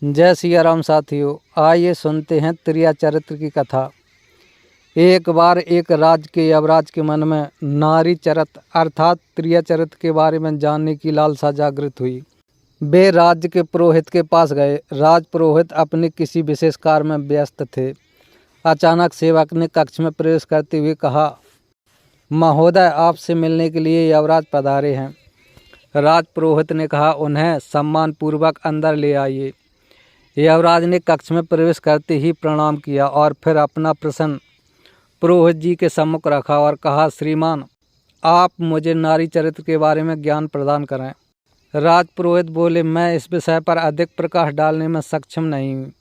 जय सिया राम साथियों, आइए सुनते हैं त्रिया चरित्र की कथा। एक बार एक राज के यवराज के मन में नारी चरित्र अर्थात त्रिया चरित्र के बारे में जानने की लालसा जागृत हुई। वे राज्य के पुरोहित के पास गए। राज पुरोहित अपने किसी विशेष कार्य में व्यस्त थे। अचानक सेवक ने कक्ष में प्रवेश करते हुए कहा, महोदय, आपसे मिलने के लिए यवराज पधारे हैं। राज पुरोहित ने कहा, उन्हें सम्मानपूर्वक अंदर ले आइए। यवराज ने कक्ष में प्रवेश करते ही प्रणाम किया और फिर अपना प्रश्न पुरोहित जी के सम्मुख रखा और कहा, श्रीमान, आप मुझे नारी चरित्र के बारे में ज्ञान प्रदान करें। राज पुरोहित बोले, मैं इस विषय पर अधिक प्रकाश डालने में सक्षम नहीं हूँ,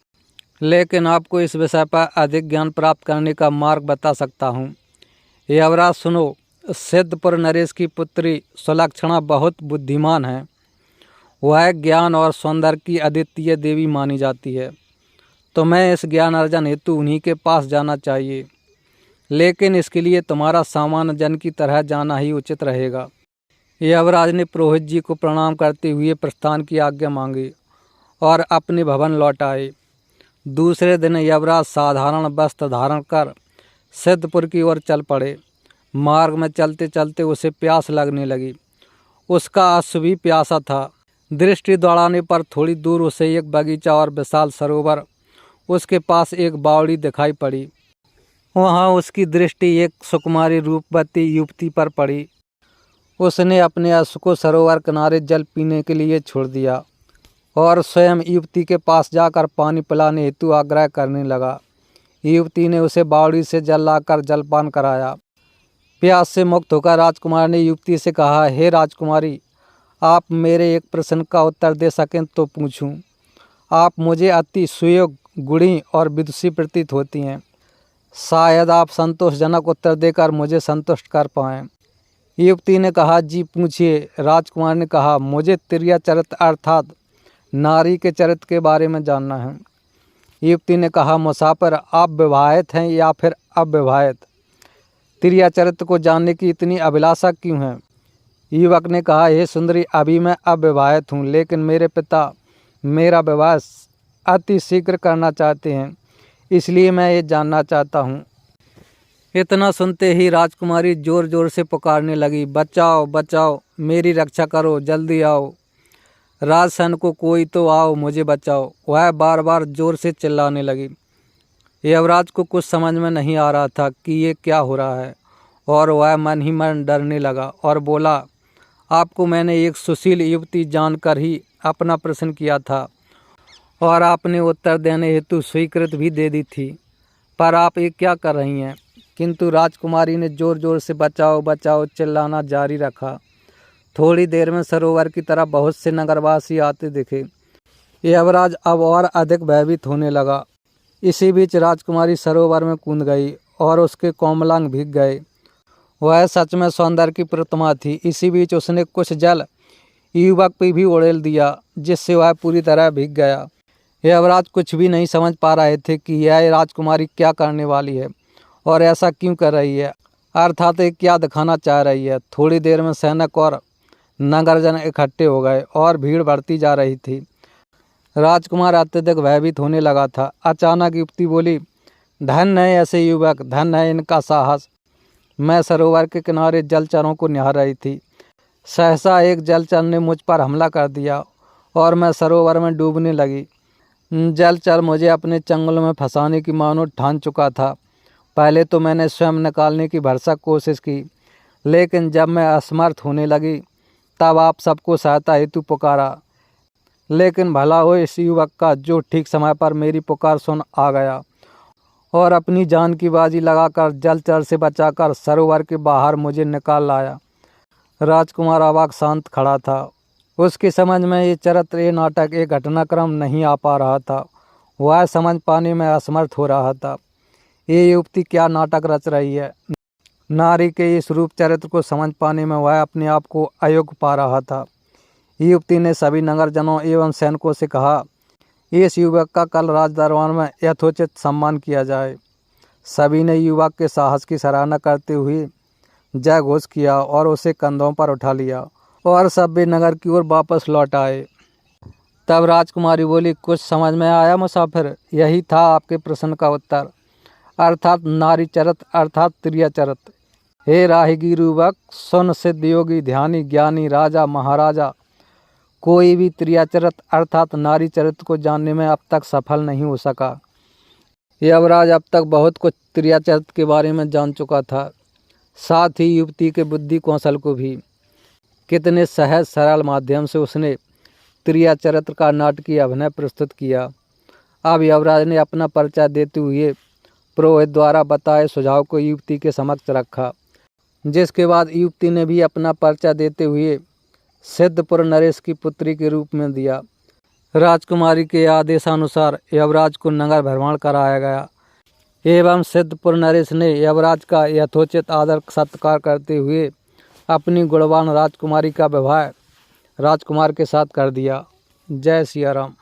लेकिन आपको इस विषय पर अधिक ज्ञान प्राप्त करने का मार्ग बता सकता हूँ। यवराज सुनो, सिद्धपुर नरेश की पुत्री सुलक्षणा बहुत बुद्धिमान है। वह ज्ञान और सौंदर्य की अद्वितीय देवी मानी जाती है। तो मैं इस ज्ञान अर्जन हेतु उन्हीं के पास जाना चाहिए, लेकिन इसके लिए तुम्हारा सामान्य जन की तरह जाना ही उचित रहेगा। यवराज ने पुरोहित जी को प्रणाम करते हुए प्रस्थान की आज्ञा मांगी और अपने भवन लौट आए। दूसरे दिन यवराज साधारण वस्त्र धारण कर सिद्धपुर की ओर चल पड़े। मार्ग में चलते चलते उसे प्यास लगने लगी। उसका अश्व भी प्यासा था। दृष्टि दौड़ाने पर थोड़ी दूर उसे एक बगीचा और विशाल सरोवर, उसके पास एक बावड़ी दिखाई पड़ी। वहाँ उसकी दृष्टि एक सुकुमारी रूपवती युवती पर पड़ी। उसने अपने अश्व को सरोवर किनारे जल पीने के लिए छोड़ दिया और स्वयं युवती के पास जाकर पानी पिलाने हेतु आग्रह करने लगा। युवती ने उसे बावड़ी से जल लाकर जलपान कराया। प्यास से मुक्त होकर राजकुमार ने युवती से कहा, हे राजकुमारी, आप मेरे एक प्रश्न का उत्तर दे सकें तो पूछूं। आप मुझे अति सुयोग्य, गुणी और विदुषी प्रतीत होती हैं। शायद आप संतोषजनक उत्तर देकर मुझे संतुष्ट कर पाएं। युवती ने कहा, जी पूछिए। राजकुमार ने कहा, मुझे त्रिया चरित्र अर्थात नारी के चरित्र के बारे में जानना है। युवती ने कहा, मुसाफिर, आप विवाहित हैं या फिर अविवाहित? त्रिया चरित्र को जानने की इतनी अभिलाषा क्यों है? युवक ने कहा, हे सुंदरी, अभी मैं अविवाहित हूँ, लेकिन मेरे पिता मेरा विवाह अति शीघ्र करना चाहते हैं, इसलिए मैं ये जानना चाहता हूँ। इतना सुनते ही राजकुमारी जोर जोर से पुकारने लगी, बचाओ बचाओ, मेरी रक्षा करो, जल्दी आओ। राजसन को कोई तो आओ, मुझे बचाओ। वह बार बार जोर से चिल्लाने लगी। यवराज को कुछ समझ में नहीं आ रहा था कि ये क्या हो रहा है, और वह मन ही मन डरने लगा और बोला, आपको मैंने एक सुशील युवती जानकर ही अपना प्रश्न किया था और आपने उत्तर देने हेतु स्वीकृत भी दे दी थी, पर आप ये क्या कर रही हैं? किंतु राजकुमारी ने जोर जोर से बचाओ बचाओ चिल्लाना जारी रखा। थोड़ी देर में सरोवर की तरफ बहुत से नगरवासी आते दिखे। यवराज अब और अधिक भयभीत होने लगा। इसी बीच राजकुमारी सरोवर में कूद गई और उसके कोमलांग भीग गए। वह सच में सौंदर्य की प्रतिमा थी। इसी बीच उसने कुछ जल युवक पे भी उड़ेल दिया, जिससे वह पूरी तरह भीग गया। यवराज कुछ भी नहीं समझ पा रहे थे कि यह राजकुमारी क्या करने वाली है और ऐसा क्यों कर रही है, अर्थात ये क्या दिखाना चाह रही है। थोड़ी देर में सैनिक और नगरजन इकट्ठे हो गए और भीड़ बढ़ती जा रही थी। राजकुमार अत्यधिक भयभीत होने लगा था। अचानक युवती बोली, धन्य है ऐसे युवक, धन्य है इनका साहस। मैं सरोवर के किनारे जलचरों को निहार रही थी। सहसा एक जलचर ने मुझ पर हमला कर दिया और मैं सरोवर में डूबने लगी। जलचर मुझे अपने चंगुल में फंसाने की मानो ठान चुका था। पहले तो मैंने स्वयं निकालने की भरसक कोशिश की, लेकिन जब मैं असमर्थ होने लगी तब आप सबको सहायता हेतु पुकारा। लेकिन भला हो इस युवक का, जो ठीक समय पर मेरी पुकार सुन आ गया और अपनी जान की बाजी लगाकर जलचर से बचाकर सरोवर के बाहर मुझे निकाल लाया। राजकुमार अवाक शांत खड़ा था। उसकी समझ में ये चरित्र, ये नाटक, ये घटनाक्रम नहीं आ पा रहा था। वह समझ पाने में असमर्थ हो रहा था। ये युवती क्या नाटक रच रही है। नारी के इस रूप चरित्र को समझ पाने में वह अपने आप को अयोग्य पा रहा था। युवती ने सभी नगरजनों एवं सैनिकों से कहा, इस युवक का कल राज दरबार में यथोचित सम्मान किया जाए। सभी ने युवक के साहस की सराहना करते हुए जय घोष किया और उसे कंधों पर उठा लिया और सब वे नगर की ओर वापस लौट आए। तब राजकुमारी बोली, कुछ समझ में आया मुसाफिर? यही था आपके प्रश्न का उत्तर, अर्थात नारी चरित अर्थात त्रिया चरित। हे राहगीरुवक, सुन सिद्ध योगी ध्यानी ज्ञानी राजा महाराजा, कोई भी त्रिया चरित अर्थात नारी चरित्र को जानने में अब तक सफल नहीं हो सका। यमराज अब तक बहुत कुछ त्रिया चरित्र के बारे में जान चुका था, साथ ही युवती के बुद्धि कौशल को भी। कितने सहज सरल माध्यम से उसने त्रिया चरित्र का नाटकीय अभिनय प्रस्तुत किया। अब यमराज ने अपना परिचय देते हुए पुरोहित द्वारा बताए सुझाव को युवती के समक्ष रखा, जिसके बाद युवती ने भी अपना परिचय देते हुए सिद्धपुर नरेश की पुत्री के रूप में दिया। राजकुमारी के आदेशानुसार यमराज को नगर भ्रमण कराया गया एवं सिद्धपुर नरेश ने यमराज का यथोचित आदर सत्कार करते हुए अपनी गुणवान राजकुमारी का विवाह राजकुमार के साथ कर दिया। जय सिया राम।